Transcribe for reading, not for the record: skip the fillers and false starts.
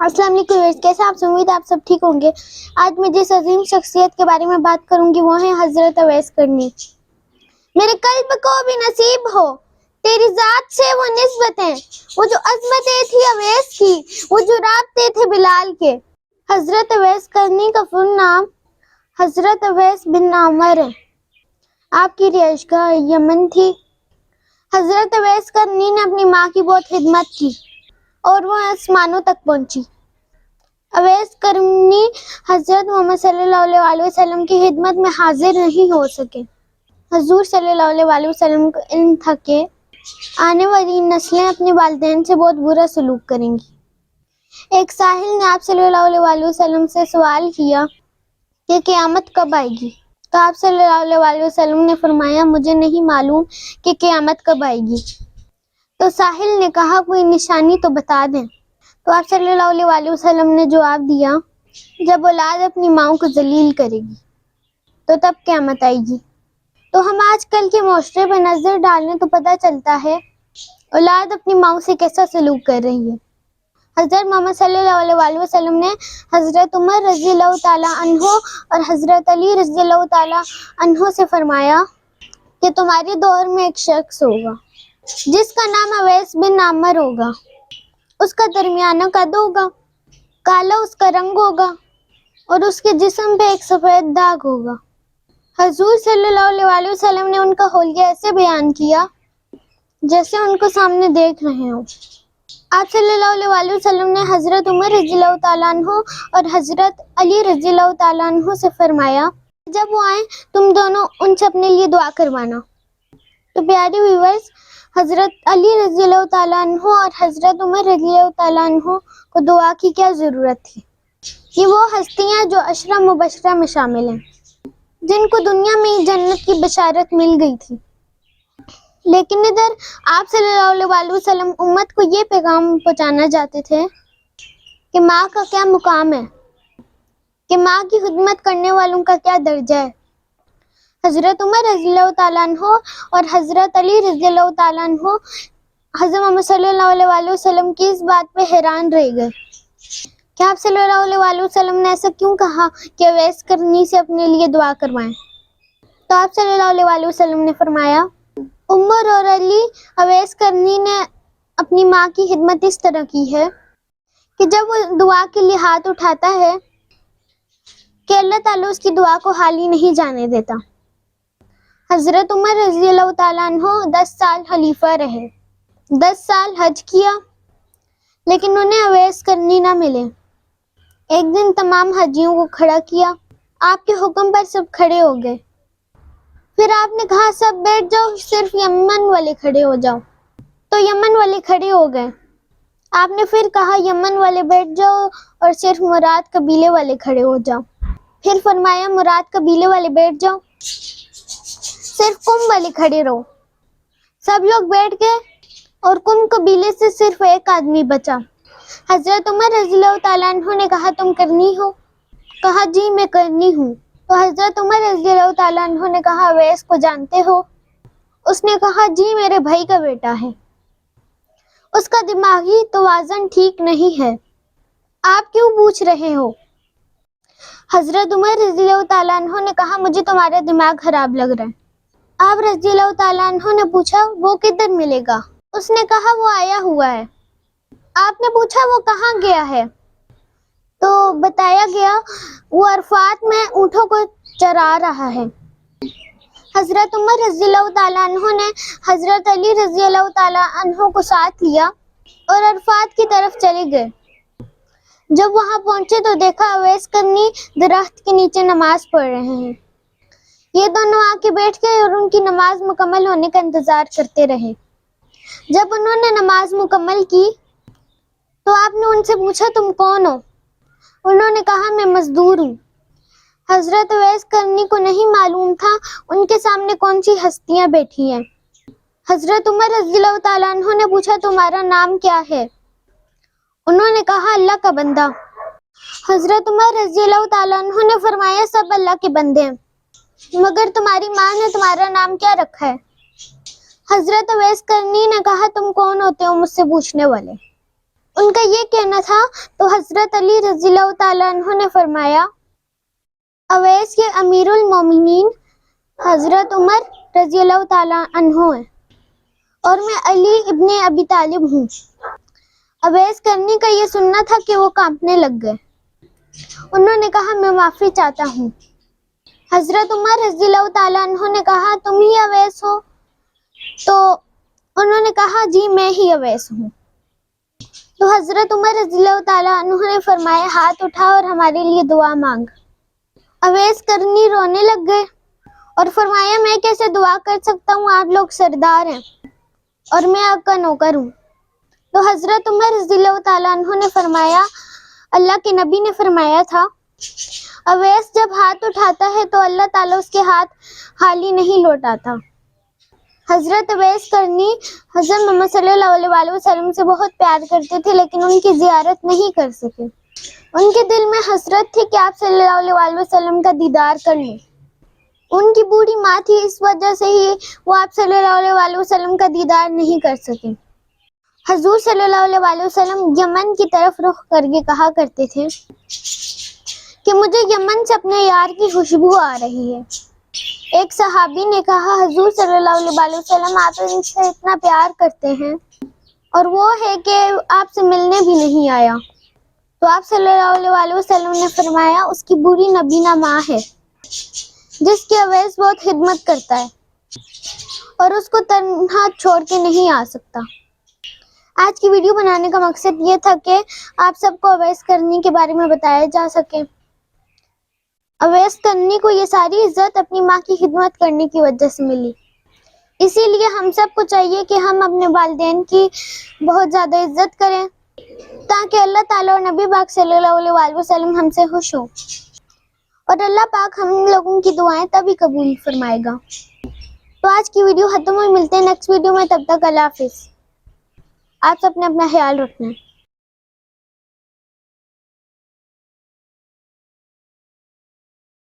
अस्सलाम वालेकुम व्यूअर्स, कैसे आप सब? उम्मीद है आप सब ठीक होंगे। आज मैं जिस अजीम शख्सियत के बारे में बात करूंगी वो है हजरत अवैस करनी। मेरे कल्ब को भी नसीब हो तेरी जात से वो निस्बतें, वो जो अजमतें थी अवैस की, वो जो राब्ते थे बिलाल के। हजरत अवैस करनी का फुल नाम हजरत अवैस बिन आमर है। आपकी रिहाइशगाह यमन थी। हजरत अवैस करनी ने अपनी माँ की बहुत खिदमत की और वो आसमानों तक पहुंची। अवैस करनी हजरत मोहम्मद सल्लल्लाहु अलैहि वसल्लम की खिदमत में हाजिर नहीं हो सके। हजूर सल्लल्लाहु अलैहि वसल्लम को इल्म था कि आने वाली नस्लें अपने वालिदैन से बहुत बुरा सलूक करेंगी। एक साहिल ने आप सल्लल्लाहु अलैहि वसल्लम से सवाल किया कि क़यामत कब आएगी, तो आप सल्लल्लाहु अलैहि वसल्लम ने फरमाया, मुझे नहीं मालूम कि क़यामत कब आएगी। तो साहिल ने कहा, कोई निशानी तो बता दें। तो आप सल्लल्लाहु अलैहि वसल्लम ने जवाब दिया, जब औलाद अपनी माँ को जलील करेगी तो तब क़यामत आएगी। तो हम आजकल के माशरे पर नजर डालें तो पता चलता है औलाद अपनी माँ से कैसा सलूक कर रही है। हजरत मोहम्मद सल्लल्लाहु अलैहि वसल्लम ने हजरत उमर रज़ियल्लाहु ताला अन्हो और हजरत अली रज़ियल्लाहु ताला अन्हो से फरमाया कि तुम्हारे दौर में एक शख्स होगा जिसका नाम अवैस बिन आमर होगा। उसका दरमियाना कद होगा, काला उसका रंग होगा और उसके जिस्म पे एक सफेद दाग होगा। हजूर सल्लल्लाहु अलैहि वसल्लम ने उनका होलिया ऐसे बयान किया जैसे उनको सामने देख रहे हो। आप सल्लल्लाहु अलैहि वसल्लम ने हजरत उमर रज़ियल्लाहु ताला अन्हु और हजरत अली रज़ियल्लाहु ताला अन्हु से फरमाया, जब वो आए तुम दोनों उनसे अपने लिए दुआ करवाना। तो प्यारे व्यूअर्स, हजरत अली रज़ियल्लाहु ताला अन्हु और हजरत उमर रज़ियल्लाहु ताला अन्हु को दुआ की क्या जरूरत थी? ये वो हस्तियां जो अशरा मुबशरा में शामिल हैं, जिनको दुनिया में ही जन्नत की बशारत मिल गई थी। लेकिन इधर आप सल्लल्लाहु अलैहि वसल्लम उम्मत को ये पैगाम पहुंचाना चाहते थे कि माँ का क्या मुकाम है, कि माँ की खिदमत करने वालों का क्या दर्जा है। हजरत उमर रज़ियल्लाहु ताला अन्हु और हजरत अली रज़ियल्लाहु ताला अन्हु हजरत मोहम्मद सल्लल्लाहु अलैहि वसल्लम की इस बात पे हैरान रह गए कि आप सल्लल्लाहु अलैहि वसल्लम ने ऐसा क्यों कहा कि अवैस करनी से अपने लिए दुआ करवाएं। तो आप सल्लल्लाहु अलैहि वसल्लम ने फरमाया, उमर और अली अवैस करनी ने अपनी माँ की खिदमत इस तरह की है कि जब वो दुआ के लिए हाथ उठाता है कि अल्लाह ताला उसकी दुआ को खाली नहीं जाने देता। हजरत उमर रज़ियल्लाहु ताला अन्हु 10 साल खलीफा रहे, 10 साल हज किया, लेकिन उन्हें अवैस करनी ना मिले। एक दिन तमाम हजियों को खड़ा किया, आपके हुक्म पर सब खड़े हो गए। फिर आपने कहा, सब बैठ जाओ, सिर्फ यमन वाले खड़े हो जाओ। तो यमन वाले खड़े हो गए। आपने फिर कहा, यमन वाले बैठ जाओ और सिर्फ मुराद कबीले वाले खड़े हो जाओ। फिर फरमाया, मुराद कबीले वाले बैठ जाओ, सिर्फ कुम वाले खड़े रहो। सब लोग बैठ गए और कुम कबीले से सिर्फ एक आदमी बचा। हजरत उमर रज़ियल्लाहु ताला अन्हु ने कहा, तुम करनी हो? कहा, जी मैं करनी हूँ। तो हजरत उमर रज़ियल्लाहु ताला अन्हु ने कहा, अवैस को जानते हो? उसने कहा, जी मेरे भाई का बेटा है, उसका दिमागी तवाज़ुन ठीक नहीं है, आप क्यों पूछ रहे हो? हजरत उमर रज़ियल्लाहु ताला अन्हु ने कहा, मुझे तुम्हारा दिमाग खराब लग रहा है। आप रज़ियल्लाहु ताला अन्हु ने पूछा, वो किधर मिलेगा? उसने कहा, वो आया हुआ है। आपने पूछा, वो कहाँ गया है? तो बताया गया, वो अरफात में ऊँटों को चरा रहा है। हजरत उमर रज़ियल्लाहु ताला अन्हु ने हजरत अली रज़ियल्लाहु ताला अन्हु को साथ लिया और अरफात की तरफ चले गए। जब वहां पहुंचे तो देखा अवैस करनी दरख्त के नीचे नमाज पढ़ रहे हैं। ये दोनों आके बैठ गए और उनकी नमाज मुकम्मल होने का इंतजार करते रहे। जब उन्होंने नमाज मुकम्मल की तो आपने उनसे पूछा, तुम कौन हो? उन्होंने कहा, मैं मजदूर हूँ। हजरत अवैस करनी को नहीं मालूम था उनके सामने कौन सी हस्तियां बैठी हैं। हजरत उमर रज़ियल्लाहु ताला अन्हु ने पूछा, तुम्हारा नाम क्या है? उन्होंने कहा, अल्लाह का बंदा। हजरत उमर रज़ियल्लाहु ताला अन्हु ने फरमाया, सब अल्लाह के बंदे हैं, मगर तुम्हारी माँ ने तुम्हारा नाम क्या रखा है? हजरत अवैस करनी ने कहा, तुम कौन होते हो मुझसे पूछने वाले? ان کا یہ کہنا تھا تو حضرت علی رضی اللہ تعالیٰ عنہ نے فرمایا اویس کے امیر المومنین حضرت عمر رضی اللہ تعالیٰ عنہ ہیں اور میں علی ابن ابی طالب ہوں۔ اویس کرنی کا یہ سننا تھا کہ وہ کانپنے لگ گئے۔ انہوں نے کہا میں معافی چاہتا ہوں۔ حضرت عمر رضی اللہ تعالیٰ عنہ نے کہا تم ہی اویس ہو؟ تو انہوں نے کہا جی میں ہی اویس ہوں۔ تو حضرت عمر رضی اللہ تعالیٰ عنہ نے فرمایا ہاتھ اٹھا اور ہمارے لیے دعا مانگ۔ اویس کرنی رونے لگ گئے اور فرمایا میں کیسے دعا کر سکتا ہوں، آپ لوگ سردار ہیں اور میں آپ کا نوکر ہوں۔ تو حضرت عمر رضی اللہ تعالیٰ عنہ نے فرمایا اللہ کے نبی نے فرمایا تھا اویس جب ہاتھ اٹھاتا ہے تو اللہ تعالیٰ اس کے ہاتھ خالی نہیں لوٹاتا۔ حضرت اویس کرنی حضرت محمد صلی اللہ علیہ وآلہ وسلم سے بہت پیار کرتے تھے لیکن ان کی زیارت نہیں کر سکے۔ ان کے دل میں حسرت تھی کہ آپ صلی اللہ علیہ وآلہ وسلم کا دیدار کر لیں۔ ان کی بوڑھی ماں تھی، اس وجہ سے ہی وہ آپ صلی اللہ علیہ وآلہ وسلم کا دیدار نہیں کر سکے۔ حضور صلی اللہ علیہ وآلہ وسلم یمن کی طرف رخ کر کے کہا کرتے تھے کہ مجھے یمن سے اپنے یار کی خوشبو آ رہی ہے۔ ایک صحابی نے کہا حضور صلی اللہ علیہ وآلہ وسلم آپ ان سے اتنا پیار کرتے ہیں اور وہ ہے کہ آپ سے ملنے بھی نہیں آیا۔ تو آپ صلی اللہ علیہ وآلہ وسلم نے فرمایا اس کی بری نبینہ ماں ہے جس کی اویس بہت خدمت کرتا ہے اور اس کو تنہا چھوڑ کے نہیں آ سکتا۔ آج کی ویڈیو بنانے کا مقصد یہ تھا کہ آپ سب کو اویس کرنی کے بارے میں بتایا جا سکے۔ اویس کرنی کو یہ ساری عزت اپنی ماں کی خدمت کرنے کی وجہ سے ملی، اسی لیے ہم سب کو چاہیے کہ ہم اپنے والدین کی بہت زیادہ عزت کریں تاکہ اللہ تعالیٰ اور نبی پاک صلی اللہ علیہ وآلہ وسلم ہم سے خوش ہو اور اللہ پاک ہم لوگوں کی دعائیں تبھی قبول فرمائے گا۔ تو آج کی ویڈیو ختم ہوئی، ملتے ہیں نیکسٹ ویڈیو میں، تب تک اللہ حافظ۔ آپ سب نے اپنا خیال رکھنا ہے۔